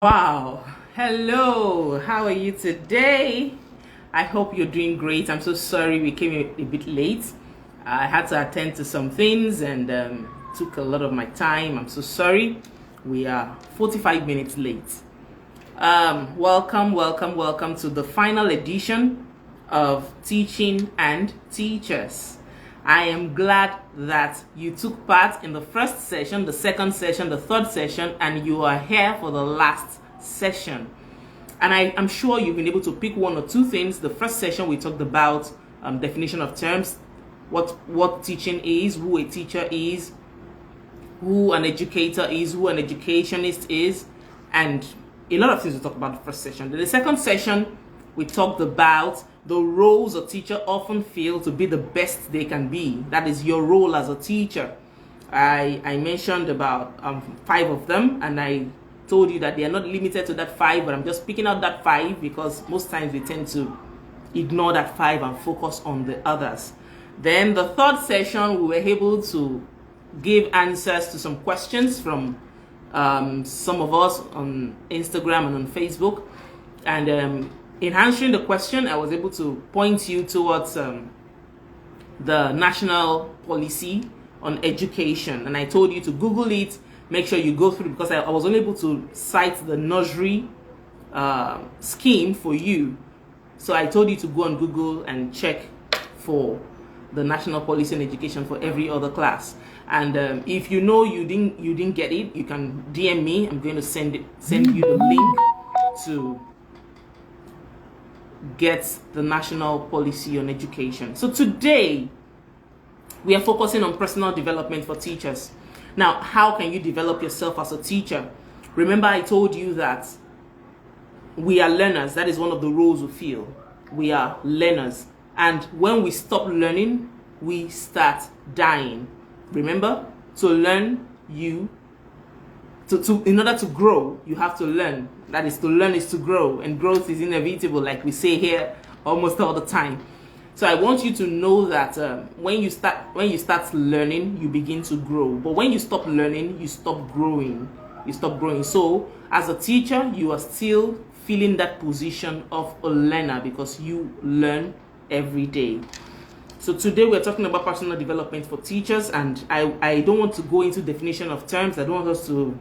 Wow. Hello. How are you today? I hope you're doing great. I'm so sorry we came a bit late. I had to attend to some things and took a lot of my time. I'm so sorry. We are 45 minutes late. Welcome to the final edition of Teaching and Teachers. I am glad that you took part in the first session, the second session, the third session, and you are here for the last session. And I'm sure you've been able to pick one or two things. The first session we talked about definition of terms, what teaching is, who a teacher is, who an educator is, who an educationist is, and a lot of things we talked about the first session. In the second session, we talked about the roles a teacher often feel to be the best they can be. That is your role as a teacher. I mentioned about 5 of them, and I told you that they are not limited to that 5, but I'm just picking out that 5 because most times we tend to ignore that 5 and focus on the others. Then the third session, we were able to give answers to some questions from some of us on Instagram and on Facebook. And in answering the question, I was able to point you towards the national policy on education. And I told you to Google it, make sure you go through, because I was only able to cite the nursery scheme for you. So I told you to go on Google and check for the national policy on education for every other class. And if you know you didn't get it, you can DM me. I'm going to send you the link to get the national policy on education. So today we are focusing on personal development for teachers. Now, how can you develop yourself as a teacher? Remember, I told you that we are learners. That is one of the roles we feel. We are learners. And when we stop learning, we start dying. Remember, to learn, in order to grow, you have to learn. That is, to learn is to grow, and growth is inevitable, like we say here almost all the time. So I want you to know that when you start learning, you begin to grow. But when you stop learning, you stop growing. So as a teacher, you are still feeling that position of a learner because you learn every day. So today we're talking about personal development for teachers, and I don't want to go into definition of terms. I don't want us to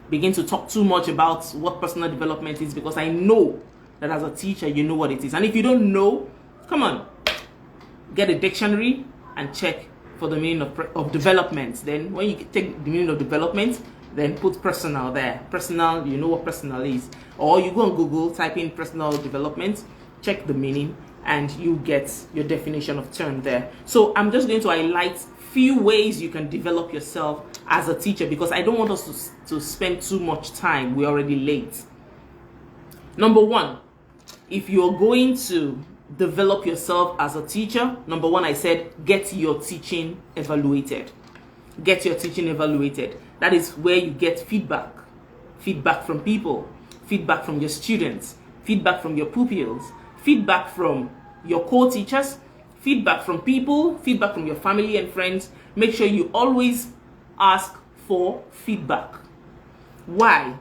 begin to talk too much about what personal development is, because I know that as a teacher you know what it is. And if you don't know, come on, get a dictionary and check for the meaning of development. Then when you take the meaning of development, then put personal there. Personal, you know what personal is. Or you go on Google, type in personal development, check the meaning, and you get your definition of term there. So I'm just going to highlight few ways you can develop yourself as a teacher, because I don't want us to spend too much time. We're already late. Number 1, if you're going to develop yourself as a teacher, number 1, I said, get your teaching evaluated. Get your teaching evaluated. That is where you get feedback from people, feedback from your students, feedback from your pupils, feedback from your co-teachers, feedback from people, feedback from your family and friends. Make sure you always ask for feedback. Why?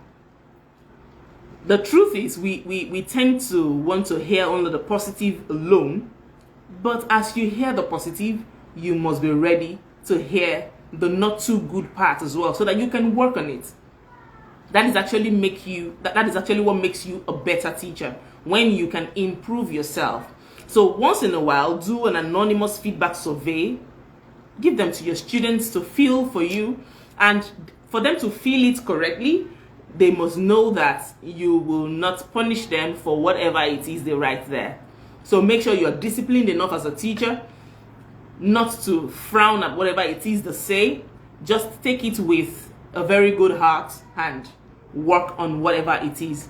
The truth is we tend to want to hear only the positive alone, but as you hear the positive, you must be ready to hear the not too good part as well, so that you can work on it. That is actually what makes you a better teacher, when you can improve yourself. So once in a while, do an anonymous feedback survey. Give them to your students to feel for you, and for them to feel it correctly, they must know that you will not punish them for whatever it is they write there. So make sure you are disciplined enough as a teacher not to frown at whatever it is they say. Just take it with a very good heart and work on whatever it is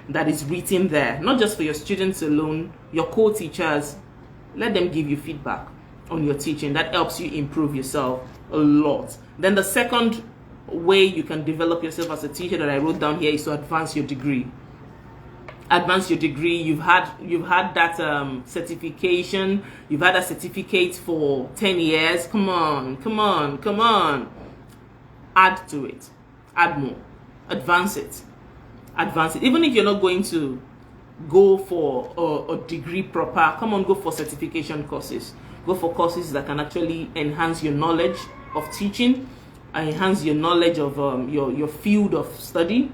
that is written there. Not just for your students alone, your co-teachers. Let them give you feedback on your teaching. That helps you improve yourself a lot. Then the second way you can develop yourself as a teacher that I wrote down here is to advance your degree. Advance your degree. You've had that certification. You've had a certificate for 10 years. Come on. Add to it. Add more. Advance it. advance it. Even if you're not going to go for a degree proper, come on, go for certification courses. Go for courses that can actually enhance your knowledge of teaching, enhance your knowledge of your field of study.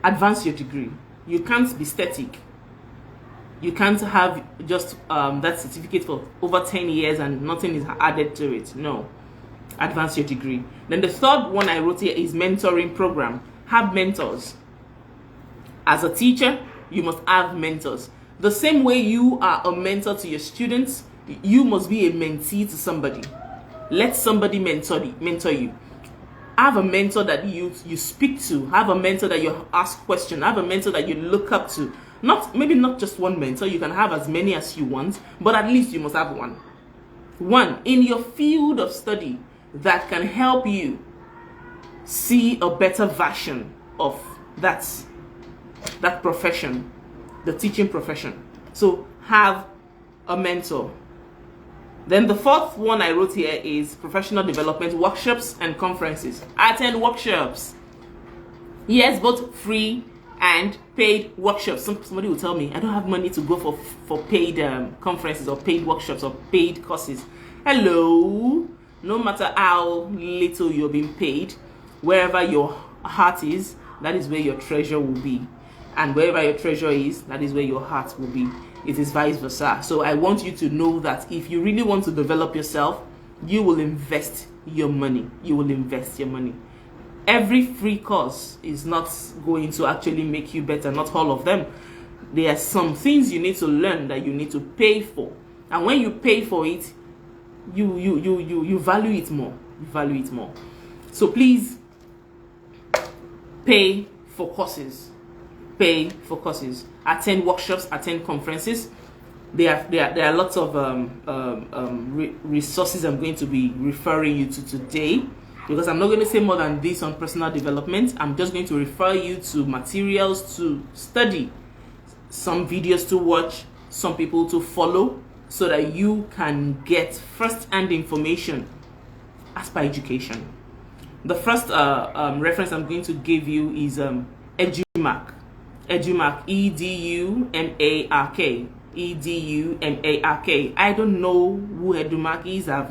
Advance your degree. You can't be static. You can't have just that certificate for over 10 years and nothing is added to it. No. Advance your degree. Then the third one I wrote here is mentoring program. Have mentors. As a teacher, you must have mentors. The same way you are a mentor to your students, you must be a mentee to somebody. Let somebody mentor you. Have a mentor that you speak to. Have a mentor that you ask questions. Have a mentor that you look up to. Maybe not just one mentor. You can have as many as you want, but at least you must have one. One in your field of study that can help you see a better version of that profession, the teaching profession. So have a mentor. Then the fourth one I wrote here is professional development workshops and conferences. Attend workshops. Yes, both free and paid workshops. Somebody will tell me, I don't have money to go for paid conferences or paid workshops or paid courses. Hello. No matter how little you're being paid, wherever your heart is, that is where your treasure will be. And wherever your treasure is, that is where your heart will be. It is vice versa. So I want you to know that if you really want to develop yourself, you will invest your money. You will invest your money. Every free course is not going to actually make you better. Not all of them. There are some things you need to learn that you need to pay for. And when you pay for it, you value it more. You value it more. So please pay for courses. Pay for courses. Attend workshops. Attend conferences. There are lots of resources I'm going to be referring you to today, because I'm not going to say more than this on personal development. I'm just going to refer you to materials to study, some videos to watch, some people to follow, so that you can get first-hand information as per education. The first reference I'm going to give you is Edu-Mark. Edu-Mark, E-D-U-M-A-R-K. E-D-U-M-A-R-K. I don't know who Edu-Mark is. I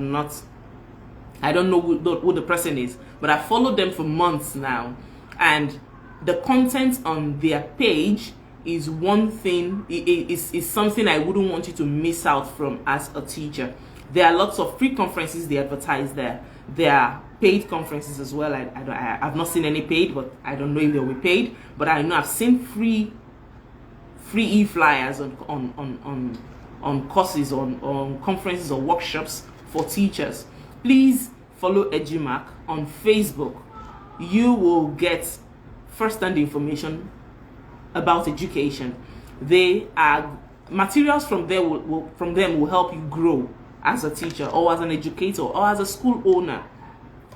don't know who the person is, but I followed them for months now, and the content on their page is one thing. Is something I wouldn't want you to miss out from as a teacher. There are lots of free conferences they advertise there. There are paid conferences as well. I've not seen any paid, but I don't know if they'll be paid. But I know I've seen free e-flyers on courses, on conferences or workshops for teachers. Please follow Edu-Mark on Facebook. You will get first-hand information about education. They are materials from there from them will help you grow as a teacher or as an educator or as a school owner.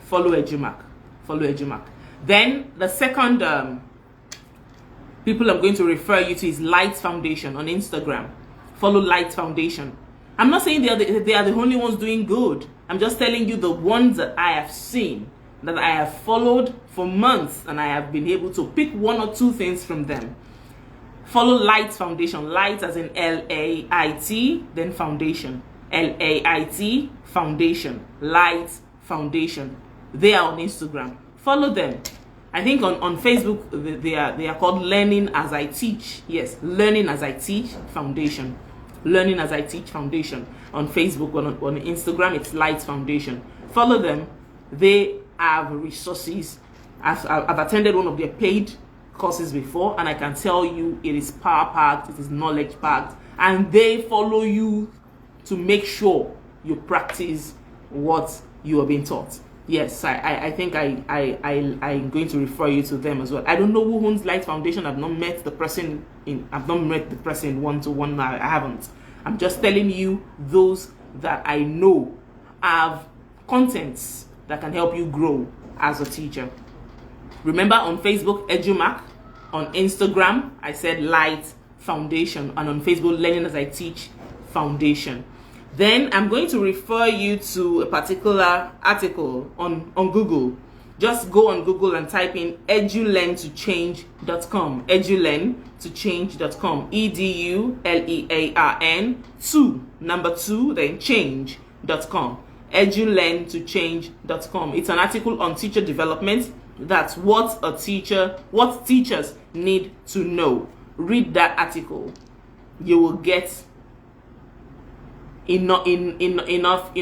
Follow Edu-Mark. Follow Edu-Mark. Then the second people I'm going to refer you to is Light Foundation on Instagram. Follow Light Foundation. I'm not saying they are the only ones doing good. I'm just telling you the ones that I have seen, that I have followed for months, and I have been able to pick one or two things from them. Follow Light Foundation. Light as in L-A-I-T, then Foundation. L-A-I-T, Foundation. Light Foundation. They are on Instagram. Follow them. I think on Facebook they are called Learning as I Teach. Yes, Learning as I Teach Foundation. Learning as I Teach Foundation. On Facebook, on Instagram, it's Light Foundation. Follow them. They have resources. I've attended one of their paid courses before, and I can tell you it is power-packed, it is knowledge-packed, and they follow you to make sure you practice what you are being taught. Yes, I think I'm going to refer you to them as well. I don't know who owns Light Foundation. I've not met the person one-to-one. I haven't. I'm just telling you those that I know have contents that can help you grow as a teacher. Remember, on Facebook, Edu-Mark. On Instagram, I said Light Foundation. And on Facebook, Learning as I Teach Foundation. Then I'm going to refer you to a particular article on Google. Just go on Google and type in edulearntochange.com. Edulearntochange.com. EDULEARN 2, number 2, then change.com. Edulearntochange.com. It's an article on teacher development. That's what teachers need to know. Read that article. You will get enough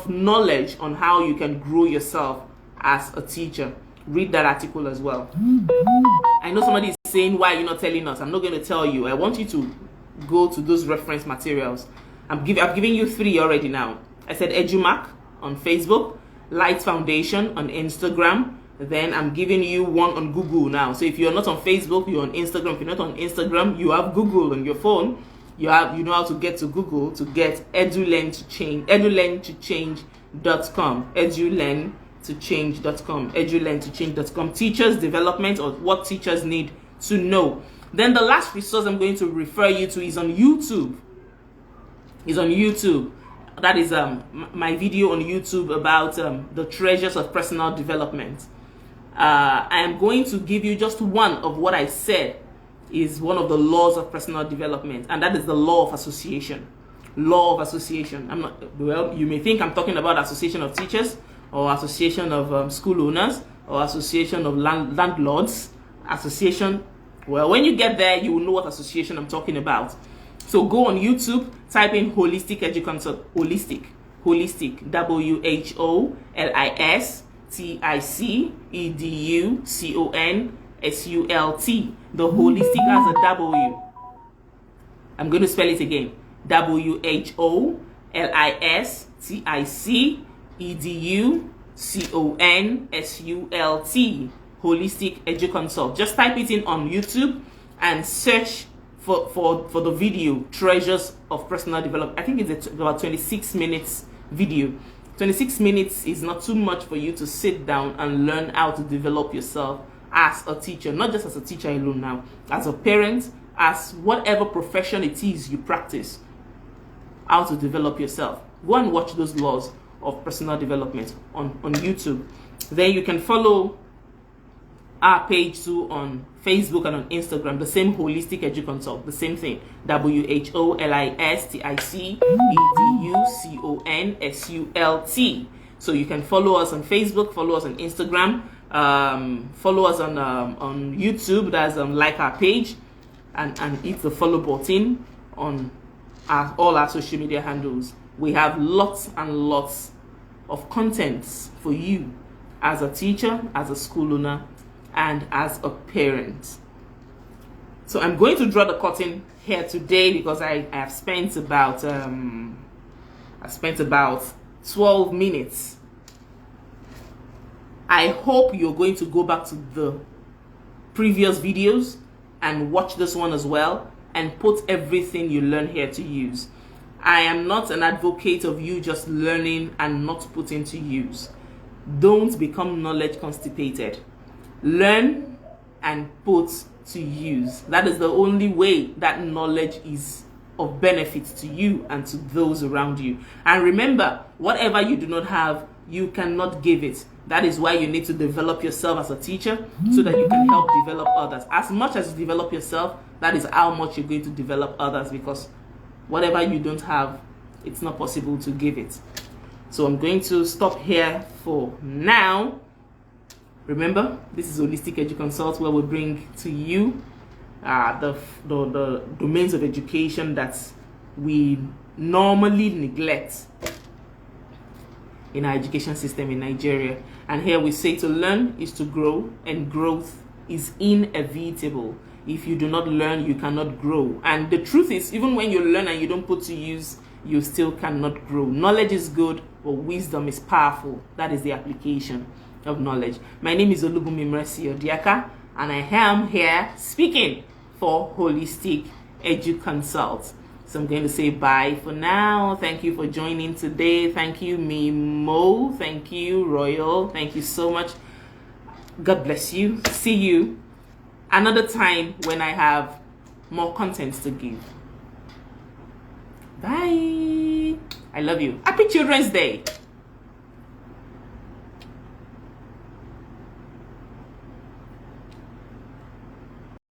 knowledge on how you can grow yourself as a teacher. Read that article as well. I know somebody is saying, why are you not telling us? I'm not going to tell you. I want you to go to those reference materials. I've given you 3 already now. I said EduMark on Facebook, Light Foundation on Instagram. Then I'm giving you one on Google now. So if you're not on Facebook, you're on Instagram. If you're not on Instagram, you have Google on your phone. You know how to get to Google to get edulearntochange.com. Edulearntochange.com. Teachers development, or what teachers need to know. Then the last resource I'm going to refer you to is on YouTube. That is my video on YouTube about the treasures of personal development. I am going to give you just one of what I said is one of the laws of personal development, and that is the law of association. Law of association. You may think I'm talking about association of teachers, or association of school owners, or association of landlords, association. Well, when you get there, you will know what association I'm talking about. So go on YouTube, type in Holistic Edu-Consult. Holistic, WHOLISTICEDUCONSULT. The holistic has a W. I'm going to spell it again. WHOLISTICEDUCONSULT. Holistic Edu-Consult. Just type it in on YouTube and search for the video Treasures of Personal Development. I think it's about 26 minutes video. 26 minutes is not too much for you to sit down and learn how to develop yourself as a teacher, not just as a teacher alone now, as a parent, as whatever profession it is you practice, how to develop yourself. Go and watch those laws of personal development on YouTube. Then you can follow our page too on Facebook and on Instagram, the same Holistic Edu-Consult, the same thing, WHOLISTICEDUCONSULT. So you can follow us on Facebook, follow us on Instagram, follow us on YouTube. That's like our page, and hit the follow button on all our social media handles. We have lots and lots of contents for you as a teacher, as a school owner, and as a parent. So I'm going to draw the curtain here today because I have spent about 12 minutes. I hope you're going to go back to the previous videos and watch this one as well and put everything you learn here to use. I am not an advocate of you just learning and not putting to use. Don't become knowledge constipated. Learn and put to use. That is the only way that knowledge is of benefit to you and to those around you. And remember, whatever you do not have, you cannot give it. That is why you need to develop yourself as a teacher so that you can help develop others. As much as you develop yourself, that is how much you're going to develop others, because whatever you don't have, it's not possible to give it. So I'm going to stop here for now. Remember, this is Holistic Edu-Consult, where we bring to you the domains of education that we normally neglect in our education system in Nigeria. And here we say to learn is to grow, and growth is inevitable. If you do not learn, you cannot grow. And the truth is, even when you learn and you don't put to use, you still cannot grow. Knowledge is good, but wisdom is powerful. That is the application of knowledge. My name is Olubunmi Mercy Odiaka, and I am here speaking for Holistic Edu-Consult. So I'm going to say bye for now. Thank you for joining today. Thank you, Mimo. Thank you, Royal. Thank you so much. God bless you. See you another time when I have more contents to give. Bye. I love you. Happy Children's Day.